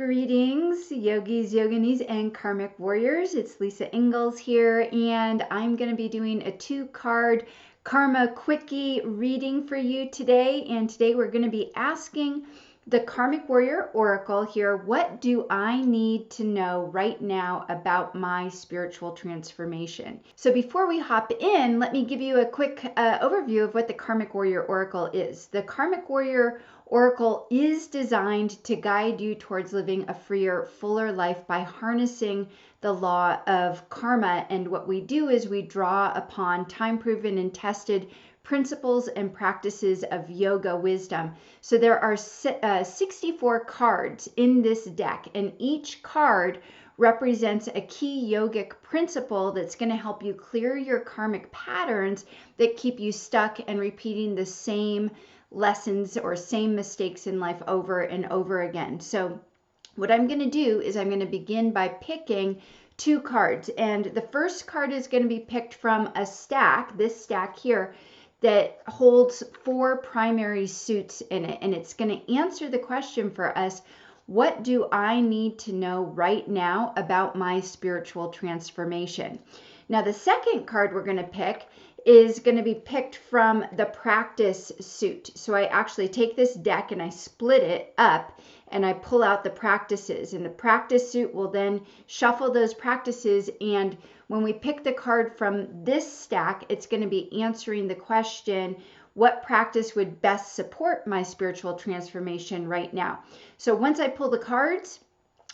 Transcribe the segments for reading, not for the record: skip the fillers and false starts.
Greetings, yogis, yoginis, and karmic warriors. It's Lisa Engles here, and I'm going to be doing a 2-card karma quickie reading for you today. And today we're going to be asking the Karmic Warrior Oracle here, what do I need to know right now about my spiritual transformation? So before we hop in, let me give you a quick overview of what the Karmic Warrior Oracle is. The Karmic Warrior Oracle is designed to guide you towards living a freer, fuller life by harnessing the law of karma. And what we do is we draw upon time-proven and tested principles and practices of yoga wisdom. So there are 64 cards in this deck, and each card represents a key yogic principle that's going to help you clear your karmic patterns that keep you stuck and repeating the same lessons or same mistakes in life over and over again. So what I'm going to do is I'm going to begin by picking 2 cards, and the first card is going to be picked from a stack, this stack here, that holds 4 primary suits in it, and it's going to answer the question for us, what do I need to know right now about my spiritual transformation? Now, the second card we're going to pick is going to be picked from the practice suit. So I actually take this deck and I split it up and I pull out the practices, and the practice suit will then shuffle those practices, and when we pick the card from this stack, it's going to be answering the question, what practice would best support my spiritual transformation right now? So once I pull the cards,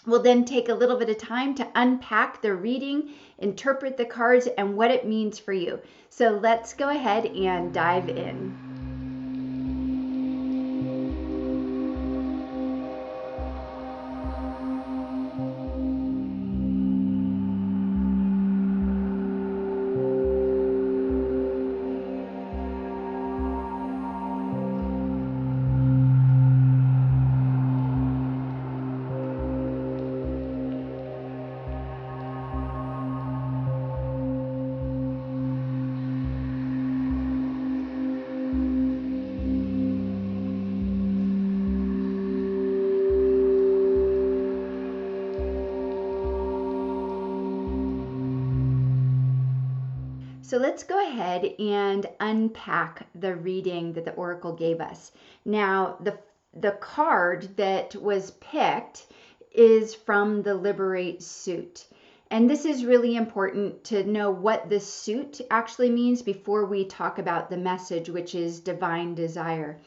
we'll then take a little bit of time to unpack the reading, interpret the cards, and what it means for you. So let's go ahead and dive in. So let's go ahead and unpack the reading that the Oracle gave us. Now, the card that was picked is from the Liberate suit. And this is really important to know what this suit actually means before we talk about the message, which is divine desire.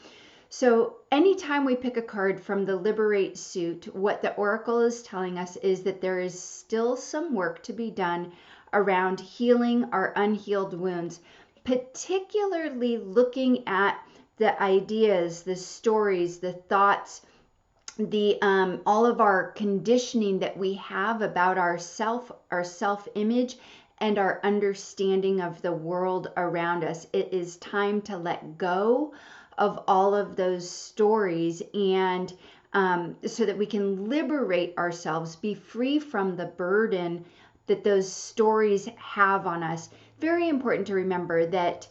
So anytime we pick a card from the Liberate suit, what the Oracle is telling us is that there is still some work to be done around healing our unhealed wounds, particularly looking at the ideas, the stories, the thoughts, the all of our conditioning that we have about our self-image, and our understanding of the world around us. It is time to let go of all of those stories, and so that we can liberate ourselves, be free from the burden that those stories have on us. Very important to remember that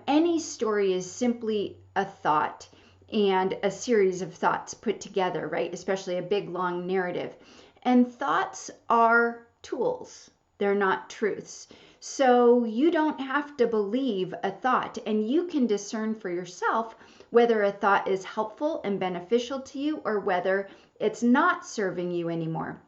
any story is simply a thought and a series of thoughts put together, right? Especially a big, long narrative. And thoughts are tools. They're not truths. So you don't have to believe a thought, and you can discern for yourself whether a thought is helpful and beneficial to you or whether it's not serving you anymore.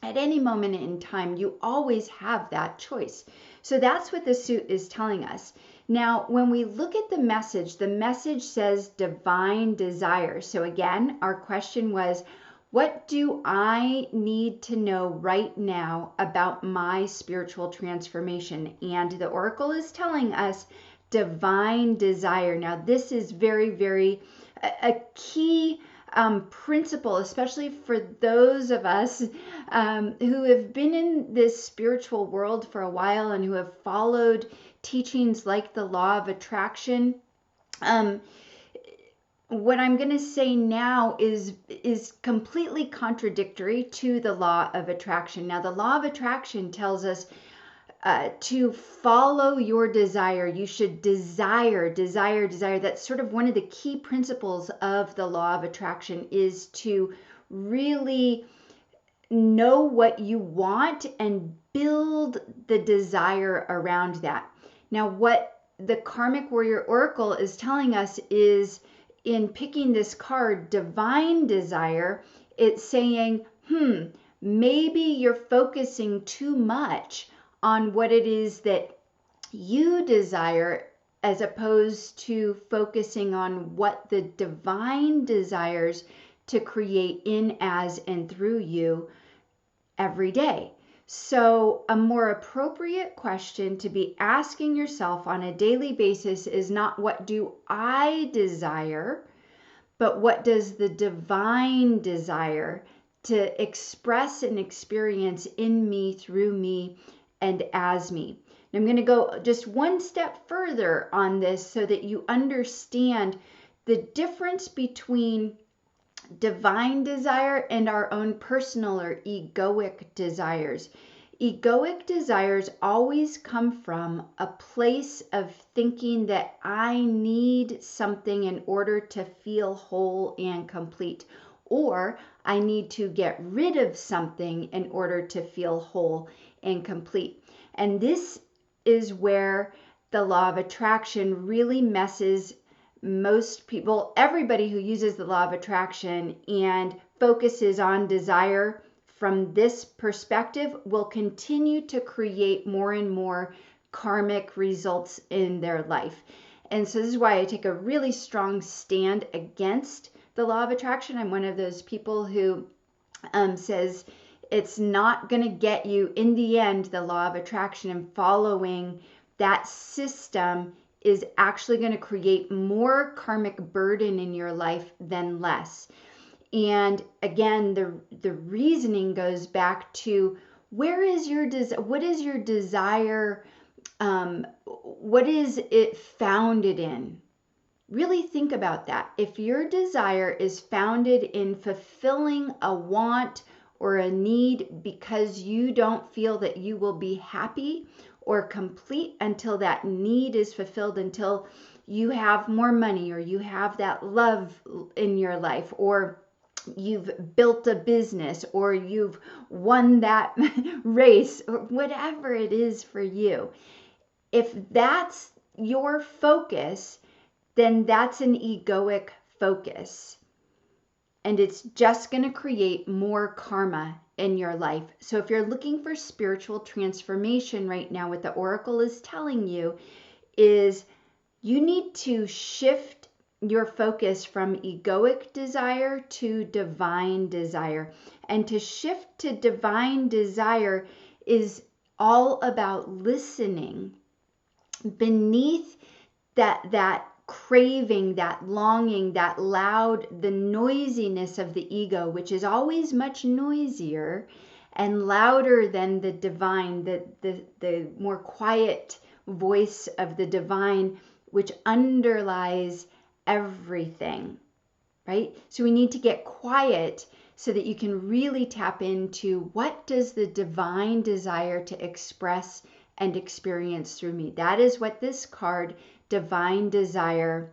At any moment in time, you always have that choice. So that's what the suit is telling us. Now, when we look at the message says divine desire. So again, our question was, what do I need to know right now about my spiritual transformation? And the Oracle is telling us divine desire. Now, this is very, very a key principle, especially for those of us who have been in this spiritual world for a while and who have followed teachings like the law of attraction. What I'm going to say now is completely contradictory to the law of attraction. Now, the law of attraction tells us to follow your desire. You should desire. That's sort of one of the key principles of the law of attraction, is to really know what you want and build the desire around that. Now, what the Karmic Warrior Oracle is telling us is, in picking this card, Divine Desire, it's saying, maybe you're focusing too much on what it is that you desire, as opposed to focusing on what the divine desires to create in, as, and through you every day. So a more appropriate question to be asking yourself on a daily basis is not what do I desire, but what does the divine desire to express and experience in me, through me, and as me. And I'm going to go just one step further on this so that you understand the difference between divine desire and our own personal or egoic desires. Egoic desires always come from a place of thinking that I need something in order to feel whole and complete, or I need to get rid of something in order to feel whole and complete. And this is where the law of attraction really messes most people, everybody who uses the law of attraction and focuses on desire from this perspective will continue to create more and more karmic results in their life. And so this is why I take a really strong stand against the law of attraction. I'm one of those people who says it's not going to get you, in the end, the law of attraction, and following that system is actually going to create more karmic burden in your life than less. And again, the reasoning goes back to, where is your what is your desire? What is it founded in? Really think about that. If your desire is founded in fulfilling a want or a need because you don't feel that you will be happy or complete until that need is fulfilled, until you have more money, or you have that love in your life, or you've built a business, or you've won that race, or whatever it is for you. If that's your focus, then that's an egoic focus. And it's just going to create more karma in your life. So if you're looking for spiritual transformation right now, what the Oracle is telling you is you need to shift your focus from egoic desire to divine desire. And to shift to divine desire is all about listening beneath that craving, that longing, that loud, the noisiness of the ego, which is always much noisier and louder than the divine, the more quiet voice of the divine, which underlies everything, right? So we need to get quiet so that you can really tap into, what does the divine desire to express and experience through me? That is what this card, Divine Desire,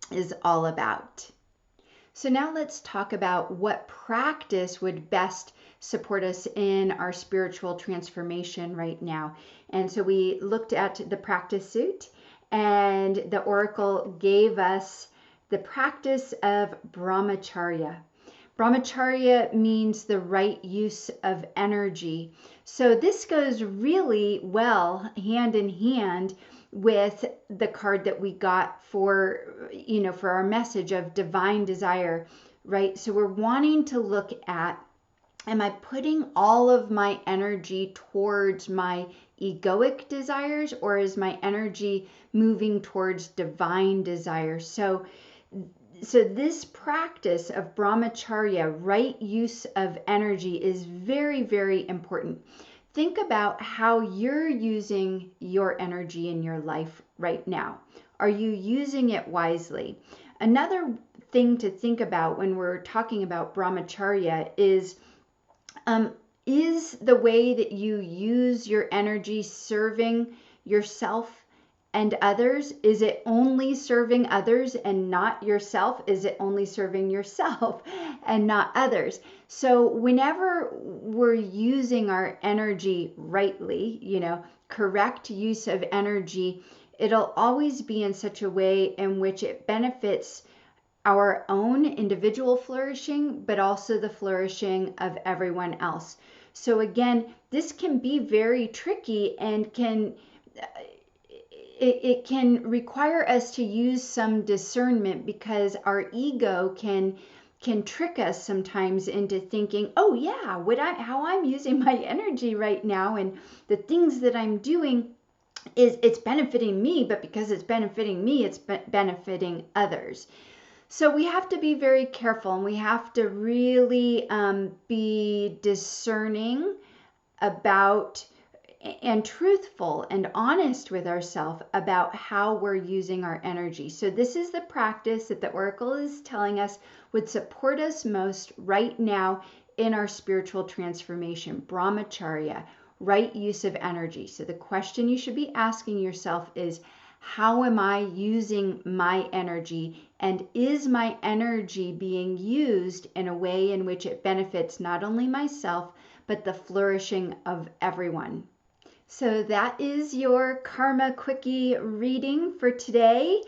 is all about. So now let's talk about what practice would best support us in our spiritual transformation right now. And so we looked at the practice suit, and the Oracle gave us the practice of brahmacharya. Brahmacharya means the right use of energy. So this goes really well hand in hand with the card that we got for our message of divine desire, right? So we're wanting to look at, am I putting all of my energy towards my egoic desires, or is my energy moving towards divine desire? So this practice of brahmacharya, right use of energy, is very, very important. Think about how you're using your energy in your life right now. Are you using it wisely? Another thing to think about when we're talking about brahmacharya is the way that you use your energy serving yourself and others? Is it only serving others and not yourself? Is it only serving yourself and not others? So whenever we're using our energy rightly, correct use of energy, it'll always be in such a way in which it benefits our own individual flourishing, but also the flourishing of everyone else. So again, this can be very tricky and it can require us to use some discernment, because our ego can trick us sometimes into thinking, oh yeah, how I'm using my energy right now and the things that I'm doing it's benefiting me, but because it's benefiting me, it's benefiting others. So we have to be very careful, and we have to really be discerning about and truthful and honest with ourselves about how we're using our energy. So this is the practice that the Oracle is telling us would support us most right now in our spiritual transformation, brahmacharya, right use of energy. So the question you should be asking yourself is, how am I using my energy? And is my energy being used in a way in which it benefits not only myself, but the flourishing of everyone? So that is your Karma Quickie reading for today.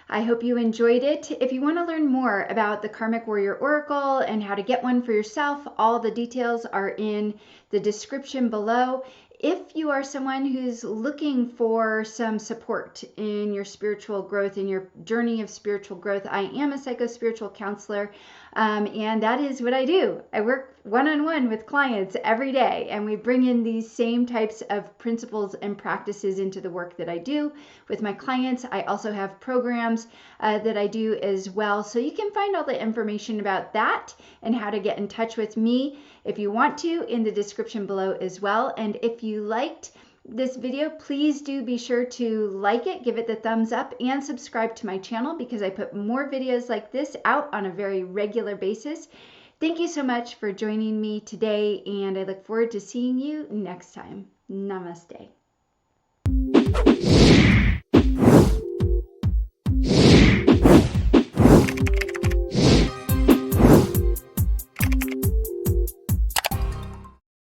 I hope you enjoyed it. If you want to learn more about the Karmic Warrior Oracle and how to get one for yourself, all the details are in the description below. If you are someone who's looking for some support in your spiritual growth, in your journey of spiritual growth, I am a psycho-spiritual counselor, and that is what I do. I work one-on-one with clients every day, and we bring in these same types of principles and practices into the work that I do with my clients. I also have programs that I do as well. So you can find all the information about that and how to get in touch with me if you want to in the description below as well. And if you liked this video, please do be sure to like it, give it the thumbs up, and subscribe to my channel, because I put more videos like this out on a very regular basis. Thank you so much for joining me today, and I look forward to seeing you next time. Namaste.